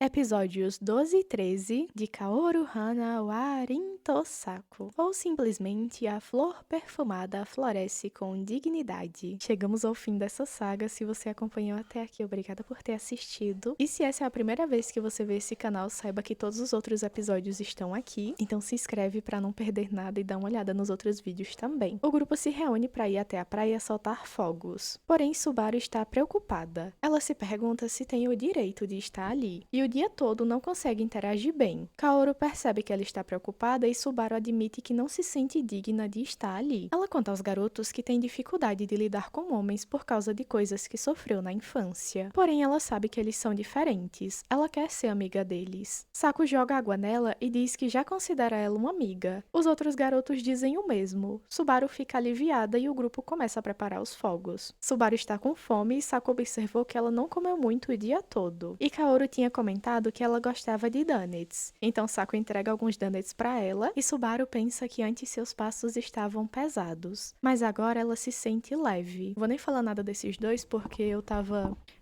Episódios 12 e 13 de Kaoru Hana wa Rintosaku, ou simplesmente A Flor Perfumada Floresce com Dignidade. Chegamos ao fim dessa saga. Se você acompanhou até aqui, obrigada por ter assistido. E se essa é a primeira vez que você vê esse canal, saiba que todos os outros episódios estão aqui, então se inscreve pra não perder nada e dá uma olhada nos outros vídeos também. O grupo se reúne pra ir até a praia soltar fogos. Porém, Subaru está preocupada. Ela se pergunta se tem o direito de estar ali, e o dia todo não consegue interagir bem. Kaoru percebe que ela está preocupada e Subaru admite que não se sente digna de estar ali. Ela conta aos garotos que tem dificuldade de lidar com homens por causa de coisas que sofreu na infância. Porém, ela sabe que eles são diferentes. Ela quer ser amiga deles. Saku joga água nela e diz que já considera ela uma amiga. Os outros garotos dizem o mesmo. Subaru fica aliviada e o grupo começa a preparar os fogos. Subaru está com fome e Saku observou que ela não comeu muito o dia todo. E Kaoru tinha comentado que ela gostava de donuts. Então Saku entrega alguns donuts pra ela e Subaru pensa que antes seus passos estavam pesados. Mas agora ela se sente leve. Vou nem falar nada desses dois porque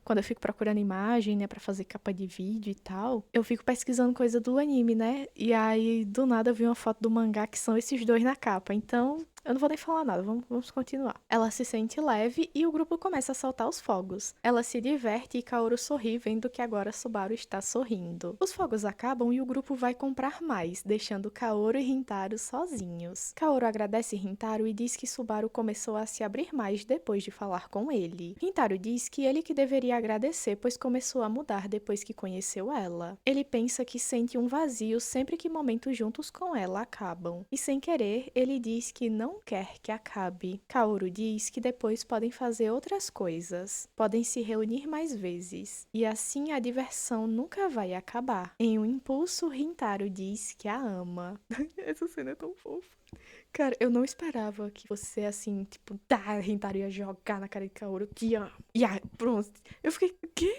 quando eu fico procurando imagem, né, pra fazer capa de vídeo e tal, eu fico pesquisando coisa do anime, né? E aí, do nada, eu vi uma foto do mangá que são esses dois na capa. Então, eu não vou nem falar nada, vamos continuar. Ela se sente leve e o grupo começa a soltar os fogos. Ela se diverte e Kaoru sorri vendo que agora Subaru está sorrindo. Os fogos acabam e o grupo vai comprar mais, deixando Kaoru e Rintaro sozinhos. Kaoru agradece Rintaro e diz que Subaru começou a se abrir mais depois de falar com ele. Rintaro diz que ele que deveria agradecer, pois começou a mudar depois que conheceu ela. Ele pensa que sente um vazio sempre que momentos juntos com ela acabam. E sem querer, ele diz que não quer que acabe. Kaoru diz que depois podem fazer outras coisas. Podem se reunir mais vezes. E assim a diversão nunca vai acabar. Em um impulso, Rintaro diz que a ama. Essa cena é tão fofa. Cara, eu não esperava que você, assim, tipo, Rintaro ia jogar na cara de Kaoru, te amo. E aí, pronto. Eu fiquei, o quê?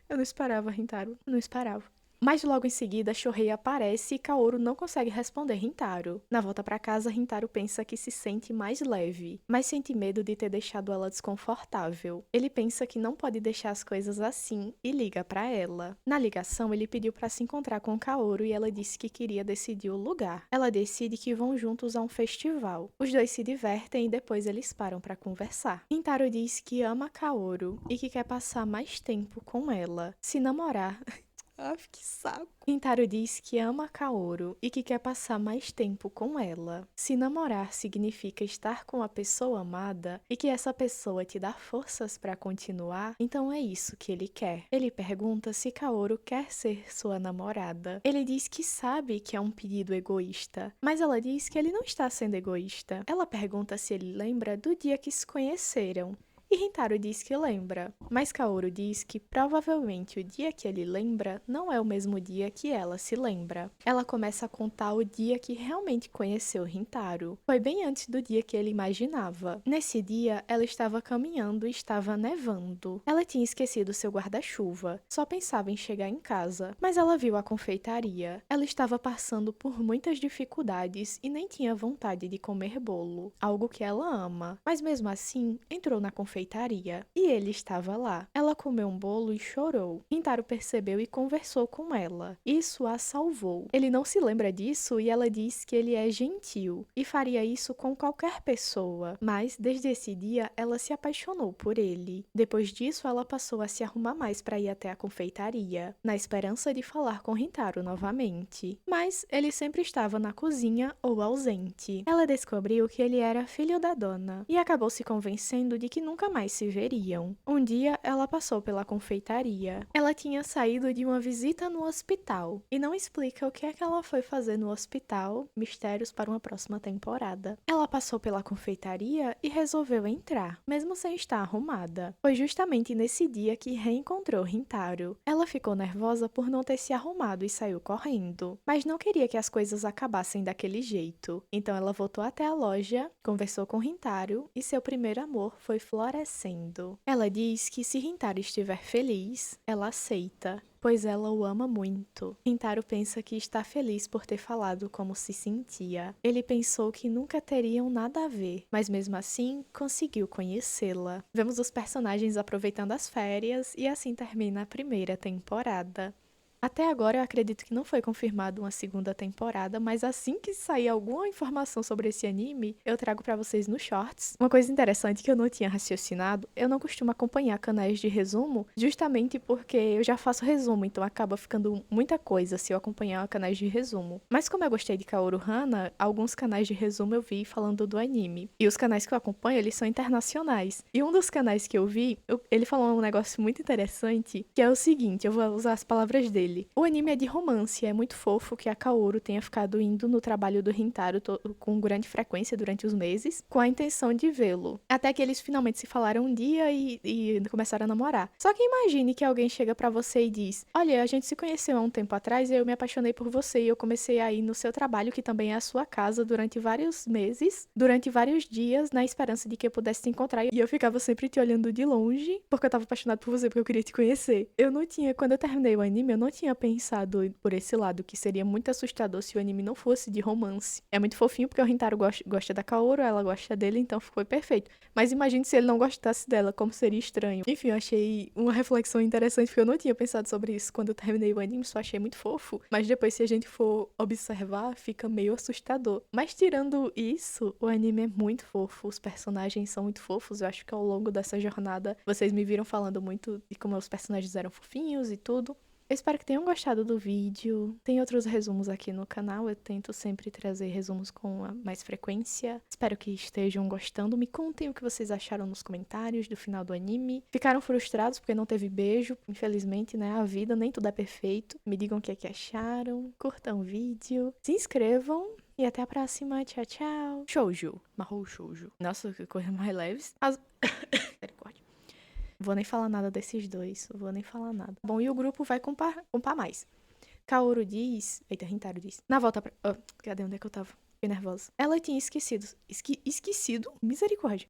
Eu não esperava, Rintaro. Não esperava. Mas logo em seguida, Shohei aparece e Kaoru não consegue responder Rintaro. Na volta pra casa, Rintaro pensa que se sente mais leve, mas sente medo de ter deixado ela desconfortável. Ele pensa que não pode deixar as coisas assim e liga pra ela. Na ligação, ele pediu pra se encontrar com Kaoru e ela disse que queria decidir o lugar. Ela decide que vão juntos a um festival. Os dois se divertem e depois eles param pra conversar. Rintaro diz que ama Kaoru e que quer passar mais tempo com ela, se namorar. Aff, que saco. Rintaro diz que ama Kaoru e que quer passar mais tempo com ela. Se namorar significa estar com a pessoa amada e que essa pessoa te dá forças pra continuar, então é isso que ele quer. Ele pergunta se Kaoru quer ser sua namorada. Ele diz que sabe que é um pedido egoísta, mas ela diz que ele não está sendo egoísta. Ela pergunta se ele lembra do dia que se conheceram. E Rintaro diz que lembra, mas Kaoru diz que provavelmente o dia que ele lembra não é o mesmo dia que ela se lembra. Ela começa a contar o dia que realmente conheceu Rintaro. Foi bem antes do dia que ele imaginava. Nesse dia, ela estava caminhando e estava nevando. Ela tinha esquecido seu guarda-chuva, só pensava em chegar em casa, mas ela viu a confeitaria. Ela estava passando por muitas dificuldades e nem tinha vontade de comer bolo, algo que ela ama, mas mesmo assim, entrou na confeitaria e ele estava lá. Ela comeu um bolo e chorou. Rintaro percebeu e conversou com ela. Isso a salvou. Ele não se lembra disso e ela diz que ele é gentil e faria isso com qualquer pessoa, mas desde esse dia ela se apaixonou por ele. Depois disso, ela passou a se arrumar mais para ir até a confeitaria, na esperança de falar com Rintaro novamente. Mas ele sempre estava na cozinha ou ausente. Ela descobriu que ele era filho da dona e acabou se convencendo de que nunca mais se veriam. Um dia, ela passou pela confeitaria. Ela tinha saído de uma visita no hospital e não explica o que é que ela foi fazer no hospital. Mistérios para uma próxima temporada. Ela passou pela confeitaria e resolveu entrar, mesmo sem estar arrumada. Foi justamente nesse dia que reencontrou Rintaro. Ela ficou nervosa por não ter se arrumado e saiu correndo, mas não queria que as coisas acabassem daquele jeito. Então ela voltou até a loja, conversou com Rintaro e seu primeiro amor foi florescendo. Ela diz que se Rintaro estiver feliz, ela aceita, pois ela o ama muito. Rintaro pensa que está feliz por ter falado como se sentia. Ele pensou que nunca teriam nada a ver, mas mesmo assim conseguiu conhecê-la. Vemos os personagens aproveitando as férias e assim termina a primeira temporada. Até agora eu acredito que não foi confirmado uma segunda temporada, mas assim que sair alguma informação sobre esse anime, eu trago pra vocês nos shorts. Uma coisa interessante que eu não tinha raciocinado, eu não costumo acompanhar canais de resumo, justamente porque eu já faço resumo, então acaba ficando muita coisa se eu acompanhar canais de resumo. Mas como eu gostei de Kaoru Hana, alguns canais de resumo eu vi falando do anime. E os canais que eu acompanho, eles são internacionais. E um dos canais que eu vi, ele falou um negócio muito interessante, que é o seguinte, eu vou usar as palavras dele. O anime é de romance, é muito fofo que a Kaoru tenha ficado indo no trabalho do Rintaro com grande frequência durante os meses, com a intenção de vê-lo. Até que eles finalmente se falaram um dia e começaram a namorar. Só que imagine que alguém chega pra você e diz: olha, a gente se conheceu há um tempo atrás e eu me apaixonei por você e eu comecei a ir no seu trabalho, que também é a sua casa, durante vários meses, durante vários dias, na esperança de que eu pudesse te encontrar. E eu ficava sempre te olhando de longe, porque eu tava apaixonado por você, porque eu queria te conhecer. Quando eu terminei o anime, eu não tinha pensado por esse lado, que seria muito assustador se o anime não fosse de romance. É muito fofinho porque o Rintaro gosta da Kaoru, ela gosta dele, então ficou perfeito. Mas imagine se ele não gostasse dela, como seria estranho. Enfim, eu achei uma reflexão interessante, porque eu não tinha pensado sobre isso quando eu terminei o anime, só achei muito fofo. Mas depois, se a gente for observar, fica meio assustador. Mas tirando isso, o anime é muito fofo, os personagens são muito fofos. Eu acho que ao longo dessa jornada, vocês me viram falando muito de como os personagens eram fofinhos e tudo. Eu espero que tenham gostado do vídeo. Tem outros resumos aqui no canal, eu tento sempre trazer resumos com mais frequência. Espero que estejam gostando. Me contem o que vocês acharam nos comentários do final do anime. Ficaram frustrados porque não teve beijo? Infelizmente, né? A vida nem tudo é perfeito. Me digam o que é que acharam. Curtam o vídeo. Se inscrevam. E até a próxima. Tchau, tchau. Shoujo. Mahou Shoujo. Nossa, que coisa mais leves. Misericórdia. Vou nem falar nada desses dois. Vou nem falar nada. Bom, e o grupo vai compar mais. Kaoru diz... Eita, Rintaro diz. Na volta pra... cadê? Onde é que eu tava? Fiquei nervosa. Ela tinha esquecido. Esquecido? Misericórdia.